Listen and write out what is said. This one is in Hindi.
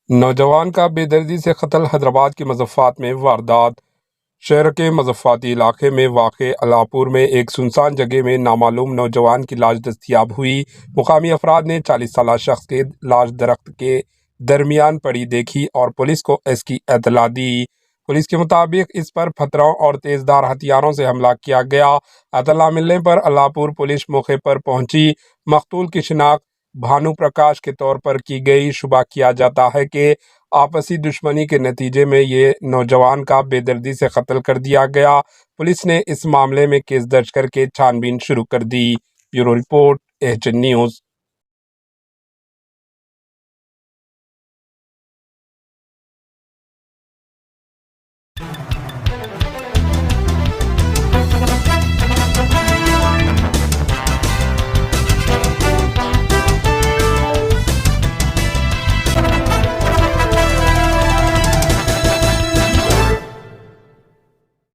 नौजवान का बेदर्दी से कत्ल। हैदराबाद की मज़फ़्फ़ात में वारदात। शहर के मज़फ़्फ़ाती इलाके में वाक़े अल्लापुर में एक सुनसान जगह में नामालूम नौजवान की लाश दस्तयाब हुई। मुकामी अफराद ने 40 साला शख्स की लाश दरख्त के दरमियान पड़ी देखी और पुलिस को इसकी इत्तला दी। पुलिस के मुताबिक इस पर पत्थरों और तेज़धार हथियारों से हमला किया गया। इत्तला मिलने पर अल्लापुर पुलिस मौके पर पहुंची। मकतूल की शिनाख्त भानु प्रकाश के तौर पर की गई। शुबा किया जाता है कि आपसी दुश्मनी के नतीजे में ये नौजवान का बेदर्दी से कत्ल कर दिया गया। पुलिस ने इस मामले में केस दर्ज करके छानबीन शुरू कर दी। Bureau report AHN news.